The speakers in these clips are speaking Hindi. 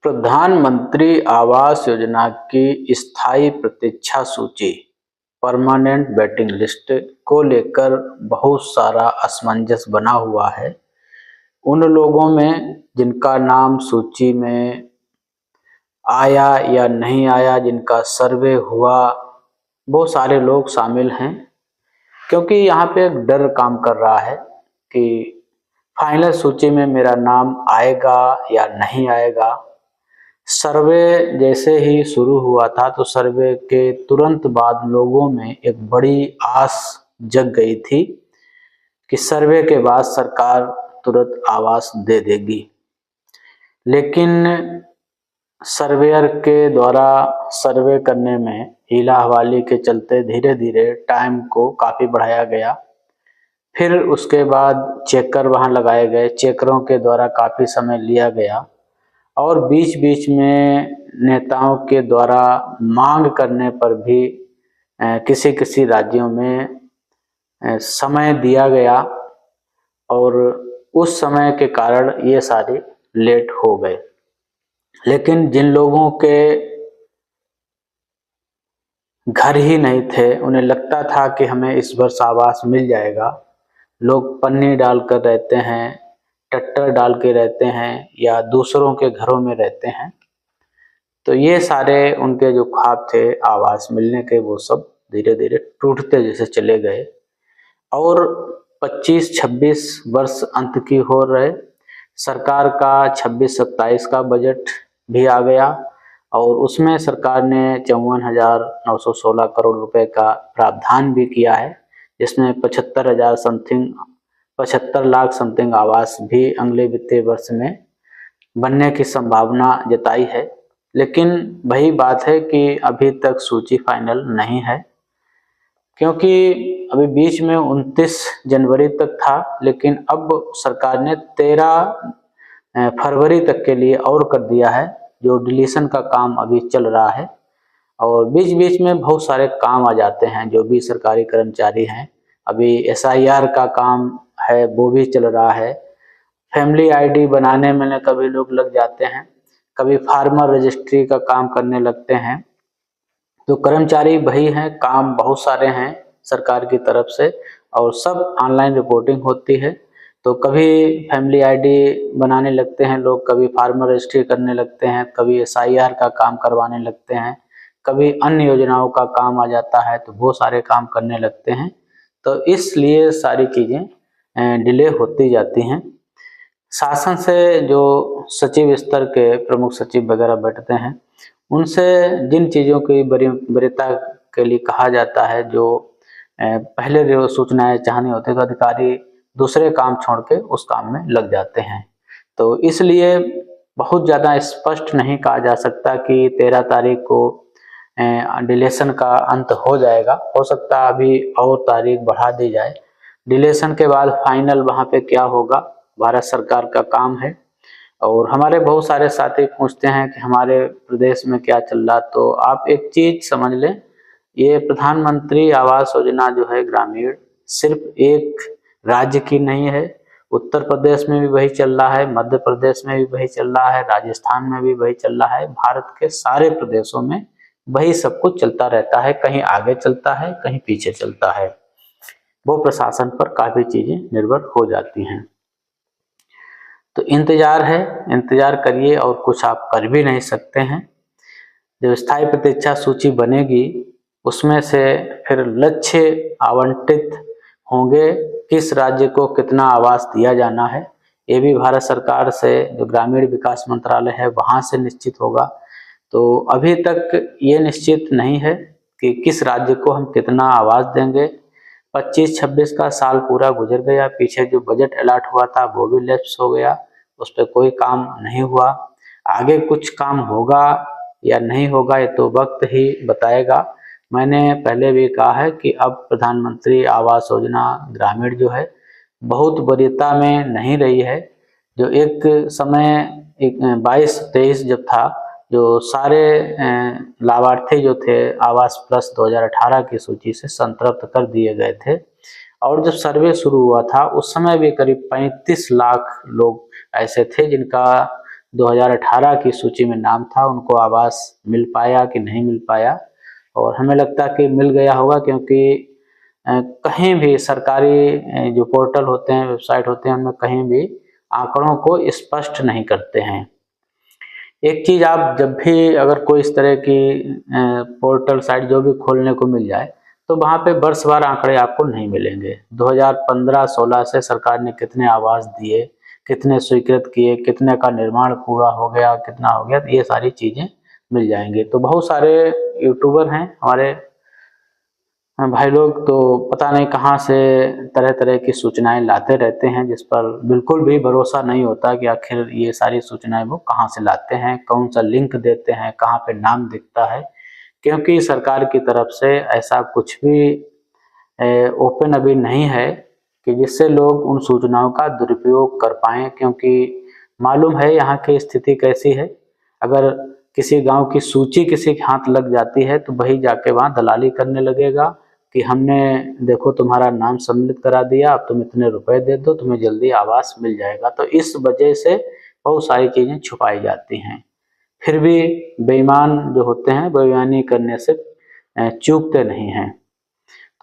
प्रधानमंत्री आवास योजना की स्थायी प्रतीक्षा सूची परमानेंट वेटिंग लिस्ट को लेकर बहुत सारा असमंजस बना हुआ है। उन लोगों में जिनका नाम सूची में आया या नहीं आया, जिनका सर्वे हुआ, वो सारे लोग शामिल हैं, क्योंकि यहाँ पे एक डर काम कर रहा है कि फाइनल सूची में मेरा नाम आएगा या नहीं आएगा। सर्वे जैसे ही शुरू हुआ था तो सर्वे के तुरंत बाद लोगों में एक बड़ी आस जग गई थी कि सर्वे के बाद सरकार तुरंत आवास दे देगी। लेकिन सर्वेयर के द्वारा सर्वे करने में हीला हवाली के चलते धीरे धीरे टाइम को काफ़ी बढ़ाया गया। फिर उसके बाद चेकर वहाँ लगाए गए, चेकरों के द्वारा काफ़ी समय लिया गया और बीच बीच में नेताओं के द्वारा मांग करने पर भी किसी किसी राज्यों में समय दिया गया और उस समय के कारण ये सारे लेट हो गए। लेकिन जिन लोगों के घर ही नहीं थे, उन्हें लगता था कि हमें इस वर्ष आवास मिल जाएगा, लोग पन्नी डालकर रहते हैं, टट्टर डाल के रहते हैं या दूसरों के घरों में रहते हैं, तो ये सारे उनके जो ख्वाब थे आवास मिलने के, वो सब धीरे धीरे टूटते जैसे चले गए। और 25-26 वर्ष अंत की हो रहे, सरकार का 26-27 का बजट भी आ गया और उसमें सरकार ने 54,916 करोड़ रुपए का प्रावधान भी किया है, जिसमें 75 लाख समथिंग आवास भी अगले वित्तीय वर्ष में बनने की संभावना जताई है। लेकिन वही बात है कि अभी तक सूची फाइनल नहीं है, क्योंकि अभी बीच में 29 जनवरी तक था, लेकिन अब सरकार ने 13 फरवरी तक के लिए और कर दिया है, जो डिलीशन का काम अभी चल रहा है। और बीच बीच में बहुत सारे काम आ जाते हैं, जो भी सरकारी कर्मचारी हैं, अभी SIR का काम है वो भी चल रहा है, फैमिली ID बनाने में कभी लोग लग जाते हैं, कभी फार्मर रजिस्ट्री का काम करने लगते हैं। तो कर्मचारी वही हैं, काम बहुत सारे हैं सरकार की तरफ से और सब ऑनलाइन रिपोर्टिंग होती है। तो कभी फैमिली ID बनाने लगते हैं लोग, कभी फार्मर रजिस्ट्री करने लगते हैं, कभी SIR का काम करवाने लगते हैं, कभी अन्य योजनाओं का काम आ जाता है, तो वो सारे काम करने लगते हैं। तो इसलिए सारी चीज़ें डिले होती जाती हैं। शासन से जो सचिव स्तर के प्रमुख सचिव वगैरह बैठते हैं, उनसे जिन चीज़ों की वरीयता के लिए कहा जाता है, जो पहले जो सूचनाएं चाहनी होती है, तो अधिकारी दूसरे काम छोड़ के उस काम में लग जाते हैं। तो इसलिए बहुत ज़्यादा स्पष्ट नहीं कहा जा सकता कि 13 तारीख को डिलेशन का अंत हो जाएगा। हो सकता है अभी और तारीख बढ़ा दी जाए। डिलेशन के बाद फाइनल वहाँ पे क्या होगा, भारत सरकार का काम है। और हमारे बहुत सारे साथी पूछते हैं कि हमारे प्रदेश में क्या चल रहा, तो आप एक चीज समझ लें, ये प्रधानमंत्री आवास योजना जो है ग्रामीण, सिर्फ एक राज्य की नहीं है। उत्तर प्रदेश में भी वही चल रहा है, मध्य प्रदेश में भी वही चल रहा है, राजस्थान में भी वही चल रहा है, भारत के सारे प्रदेशों में वही सब कुछ चलता रहता है। कहीं आगे चलता है, कहीं पीछे चलता है। वो प्रशासन पर काफी चीजें निर्भर हो जाती हैं। तो इंतजार है, इंतजार करिए, और कुछ आप कर भी नहीं सकते हैं। जब स्थायी प्रतीक्षा सूची बनेगी, उसमें से फिर लक्ष्य आवंटित होंगे, किस राज्य को कितना आवास दिया जाना है, ये भी भारत सरकार से, जो ग्रामीण विकास मंत्रालय है, वहाँ से निश्चित होगा। तो अभी तक ये निश्चित नहीं है कि किस राज्य को हम कितना आवास देंगे। 25-26 का साल पूरा गुजर गया, पीछे जो बजट अलॉट हुआ था वो भी लैप्स हो गया, उस पर कोई काम नहीं हुआ। आगे कुछ काम होगा या नहीं होगा, ये तो वक्त ही बताएगा। मैंने पहले भी कहा है कि अब प्रधानमंत्री आवास योजना ग्रामीण जो है बहुत वरीयता में नहीं रही है। जो एक समय 22-23 जब था, जो सारे लाभार्थी जो थे आवास प्लस 2018 की सूची से संतृप्त कर दिए गए थे, और जब सर्वे शुरू हुआ था उस समय भी करीब 35 लाख लोग ऐसे थे जिनका 2018 की सूची में नाम था, उनको आवास मिल पाया कि नहीं मिल पाया। और हमें लगता है कि मिल गया होगा, क्योंकि कहीं भी सरकारी जो पोर्टल होते हैं, वेबसाइट होते हैं, उनमें कहीं भी आंकड़ों को स्पष्ट नहीं करते हैं। एक चीज, आप जब भी अगर कोई इस तरह की पोर्टल साइट जो भी खोलने को मिल जाए, तो वहां पे वर्षवार आंकड़े आपको नहीं मिलेंगे। 2015-16 से सरकार ने कितने आवास दिए, कितने स्वीकृत किए, कितने का निर्माण पूरा हो गया, कितना हो गया, ये सारी चीजें मिल जाएंगे। तो बहुत सारे यूट्यूबर हैं हमारे भाई लोग, तो पता नहीं कहाँ से तरह तरह की सूचनाएं लाते रहते हैं, जिस पर बिल्कुल भी भरोसा नहीं होता कि आखिर ये सारी सूचनाएं वो कहाँ से लाते हैं, कौन सा लिंक देते हैं, कहाँ पे नाम दिखता है। क्योंकि सरकार की तरफ से ऐसा कुछ भी ओपन अभी नहीं है कि जिससे लोग उन सूचनाओं का दुरुपयोग कर पाएं। क्योंकि मालूम है यहाँ की स्थिति कैसी है, अगर किसी गांव की सूची किसी के हाथ लग जाती है तो वही जाके वहाँ दलाली करने लगेगा कि हमने देखो तुम्हारा नाम सम्मिलित करा दिया, अब तुम इतने रुपए दे दो, तुम्हें जल्दी आवास मिल जाएगा। तो इस वजह से बहुत सारी चीजें छुपाई जाती हैं। फिर भी बेईमान जो होते हैं, बेईमानी करने से चूकते नहीं हैं।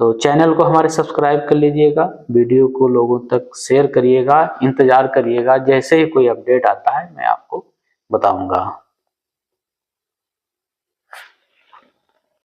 तो चैनल को हमारे सब्सक्राइब कर लीजिएगा, वीडियो को लोगों तक शेयर करिएगा, इंतजार करिएगा, जैसे ही कोई अपडेट आता है मैं आपको बताऊंगा।